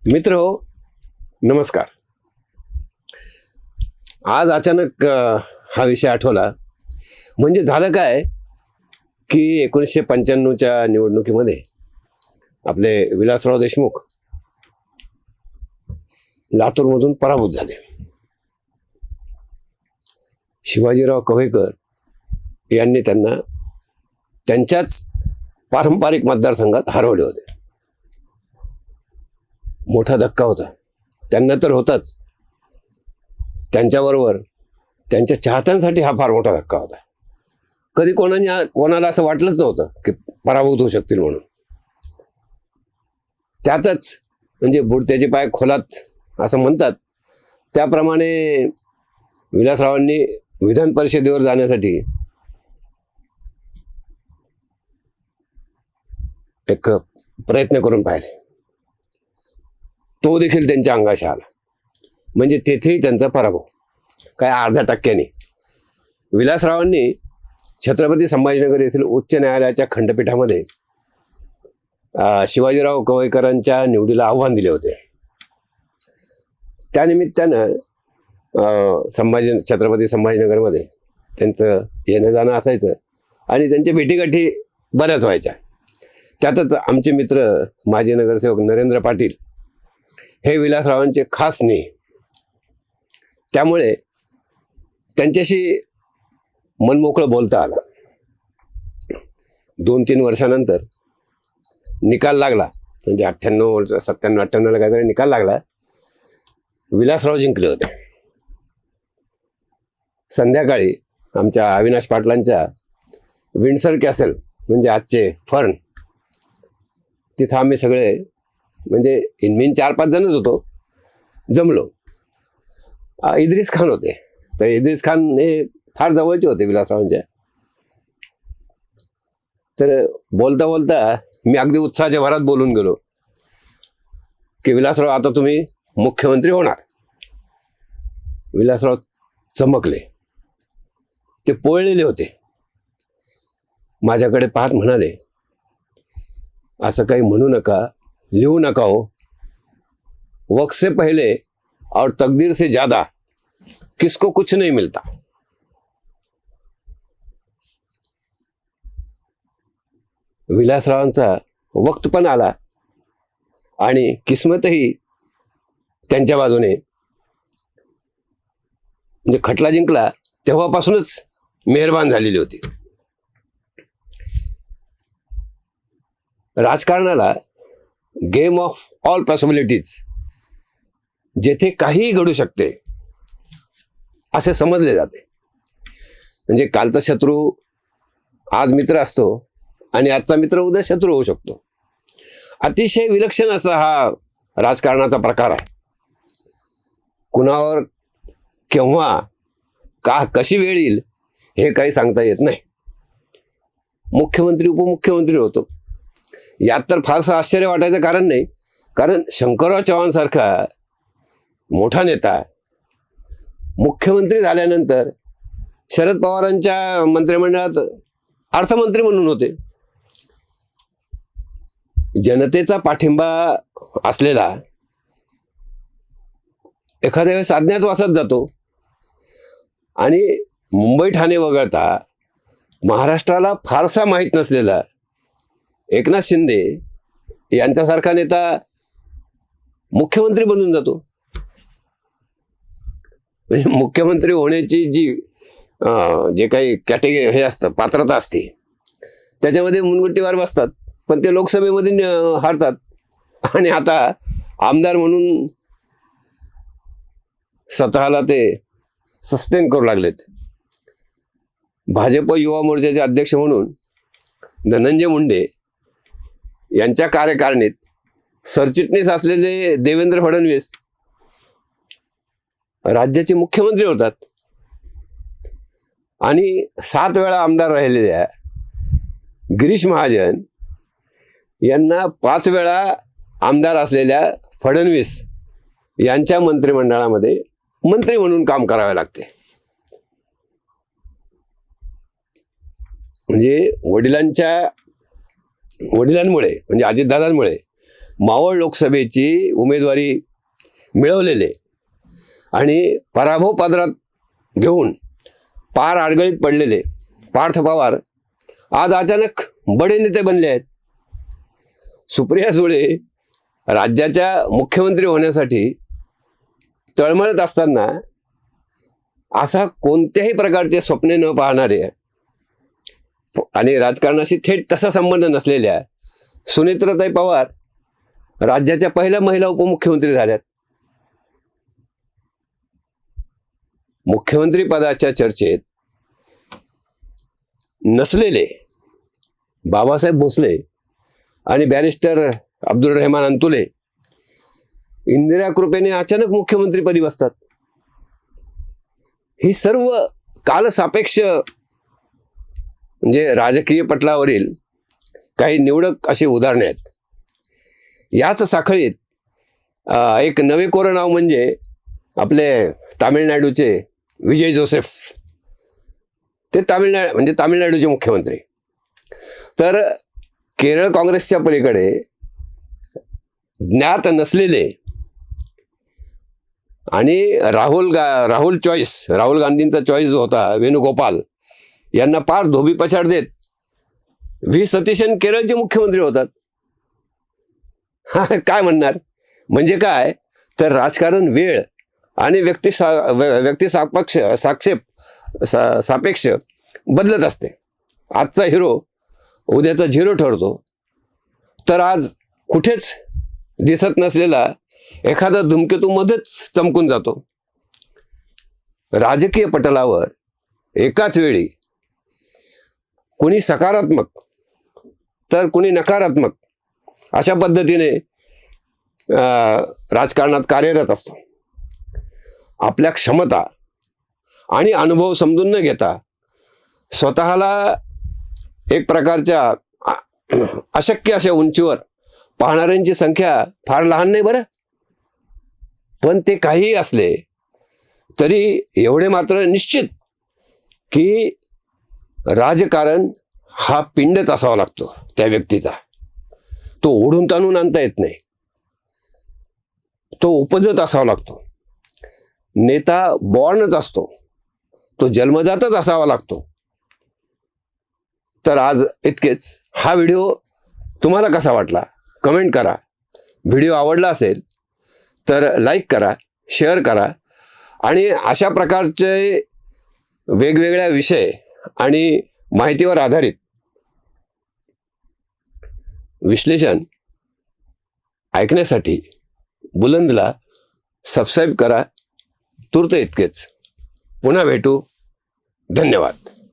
मित्र हो, नमस्कार. आज अचानक हा विषय आठवला. म्हणजे झालं काय की 1995च्या निवडणुकीमध्ये आपले विलासराव देशमुख लातूरमधून पराभूत झाले. शिवाजीराव कव्हेकर यांनी त्यांना त्यांच्याच पारंपरिक मतदारसंघात हरवले होते. मोठा धक्का होता. त्यांना तर होताच, त्यांच्याबरोबर त्यांच्या चाहत्यांसाठी हा फार मोठा धक्का होता. कधी कोणाला असं वाटलंच नव्हतं की पराभूत होऊ शकतील म्हणून. त्यातच म्हणजे बुडत्याचे पाय खोलात असं म्हणतात, त्याप्रमाणे विलासरावांनी विधान परिषदेवर जाण्यासाठी एक प्रयत्न करून पाहिले. तो देखील त्यांच्या अंगाशी आला. म्हणजे तेथेही त्यांचा पराभव काय 0.5%. विलासरावांनी छत्रपती संभाजीनगर येथील उच्च न्यायालयाच्या खंडपीठामध्ये शिवाजीराव कव्हेकरांच्या निवडीला आव्हान दिले होते. त्यानिमित्तानं छत्रपती संभाजीनगरमध्ये त्यांचं येणं जाणं असायचं आणि त्यांच्या भेटीगाठी बऱ्याच व्हायच्या. त्यातच आमचे मित्र माजी नगरसेवक नरेंद्र पाटील हे विलासरावांचे खास स्नेही. त्यामुळे त्यांच्याशी मनमोकळं बोलता आलं. 2-3 वर्षानंतर निकाल लागला. म्हणजे 97-98ला काहीतरी निकाल लागला. विलासराव जिंकले होते. संध्याकाळी आमच्या अविनाश पाटलांच्या विंडसर कॅसल म्हणजे आजचे फर्न, तिथं आम्ही सगळे म्हणजे इनमीन 4-5 जणच होतो, जमलो. इद्रिस खान होते. तर इद्रिस खान हे फार जवळचे होते विलासरावांच्या. तर बोलता बोलता मी अगदी उत्साहाच्या भरात बोलून गेलो की विलासराव, आता तुम्ही मुख्यमंत्री होणार. विलासराव चमकले. ते पोळलेले होते. माझ्याकडे पाहत म्हणाले, असं काही म्हणू नका, लिहू नका हो. वक्त से पहले और तकदीर से ज्यादा किसको कुछ नहीं मिलता. विलासरावांचा वक्त पण आला आणि किस्मतही त्यांच्या बाजूने. म्हणजे खटला जिंकला तेव्हापासूनच मेहरबान झालेली होती. राजकारणाला गेम ऑफ ऑल पॉसिबिलिटीज, जेथे काहीही घडू शकते असे समजले जाते. म्हणजे कालचा शत्रू आज मित्र असतो आणि आजचा मित्र उद्या शत्रू होऊ शकतो. अतिशय विलक्षण असा हा राजकारणाचा प्रकार आहे. कुणावर केव्हा कशी वेळ येईल हे काही सांगता येत नाही. मुख्यमंत्री उपमुख्यमंत्री होतो यात तर फारसं आश्चर्य वाटायचं कारण नाही. कारण शंकरराव चव्हाण सारखा मोठा नेता मुख्यमंत्री झाल्यानंतर शरद पवारांच्या मंत्रिमंडळात अर्थमंत्री म्हणून होते. जनतेचा पाठिंबा असलेला एखाद्या वेळेस अज्ञातवासात जातो आणि मुंबई ठाणे वगळता महाराष्ट्राला फारसा माहीत नसलेला एकनाथ शिंदे यांच्यासारखा नेता मुख्यमंत्री बनून जातो. म्हणजे मुख्यमंत्री होण्याची जे काही कॅटेगरी हे असतं, पात्रता असते, त्याच्यामध्ये मुनगट्टीवार बसतात. पण ते लोकसभेमध्ये हारतात आणि आता आमदार म्हणून स्वतःला ते सस्टेन करू लागलेत. भाजप युवा मोर्चाचे अध्यक्ष म्हणून धनंजय मुंडे यांच्या कार्यकारिणीत सरचिटणीस असलेले देवेंद्र फडणवीस राज्याचे मुख्यमंत्री होतात. आणि 7 वेळा आमदार राहिलेल्या गिरीश महाजन यांना 5 वेळा आमदार असलेल्या फडणवीस यांच्या मंत्रिमंडळामध्ये मंत्री म्हणून काम करावे लागते. म्हणजे वडिलांमुळे म्हणजे अजितदादांमुळे मावळ लोकसभेची उमेदवारी मिळवलेले आणि पराभव पदरात घेऊन पार अडगळीत पडलेले पार्थ पवार आज अचानक बडे नेते बनले आहेत. सुप्रिया सुळे राज्याच्या मुख्यमंत्री होण्यासाठी तळमळत असताना असा कोणत्याही प्रकारचे स्वप्ने न पाहणारे आणि राजकारणाशी थेट तसा संबंध नसलेल्या सुनेत्राताई पवार राज्याच्या पहिल्या महिला उपमुख्यमंत्री झाल्यात. मुख्यमंत्री पदाच्या चर्चेत नसलेले बाबासाहेब भोसले आणि बॅरिस्टर अब्दुल रहमान अंतुले इंदिरा कृपेने अचानक मुख्यमंत्रीपदी बसतात. ही सर्व कालसापेक्ष म्हणजे राजकीय पटलावरील काही निवडक अशी उदाहरणे आहेत. याच साखळीत एक नवे कोरं नाव म्हणजे आपले तामिळनाडूचे विजय जोसेफ. ते तामिळनाडूचे मुख्यमंत्री. तर केरळ काँग्रेसच्या पलीकडे ज्ञात नसलेले आणि राहुल गांधींचा चॉईस जो होता वेणुगोपाल यांना पार धोबी पछाड देत व्ही सतीशन केरळचे मुख्यमंत्री होतात. हा काय म्हणणार? म्हणजे काय तर राजकारण वेळ आणि सापेक्ष बदलत असते. आजचा हिरो उद्याचा झिरो ठरतो. तर आज कुठेच दिसत नसलेला एखादा धूमकेतू मध्येच चमकून जातो. राजकीय पटलावर एकाच वेळी कोणी सकारात्मक तर कोणी नकारात्मक अशा पद्धतीने राजकारणात कार्यरत असतो. आपल्या क्षमता आणि अनुभव समजून न घेता स्वतःला एक प्रकारच्या अशक्य अशा उंचीवर पाहणाऱ्यांची संख्या फार लहान नाही बरं. पण ते काहीही असले तरी एवढे मात्र निश्चित की राजकारण हा पिंडच असावा लागतो त्या व्यक्तीचा. तो ओढून ताणून आणता येत नाही. तो उपजत असावा लागतो. नेता बॉर्नच असतो. तो जन्मजातच असावा लागतो. तर आज इतकेच. हा व्हिडिओ तुम्हाला कसा वाटला कमेंट करा. व्हिडिओ आवडला असेल तर लाईक करा, शेअर करा आणि अशा प्रकारचे वेगवेगळ्या विषय आणि माहितीवर आधारित विश्लेषण ऐकण्यासाठी बुलंदला सबस्क्राईब करा. तूर्त इतकेच. पुन्हा भेटू. धन्यवाद.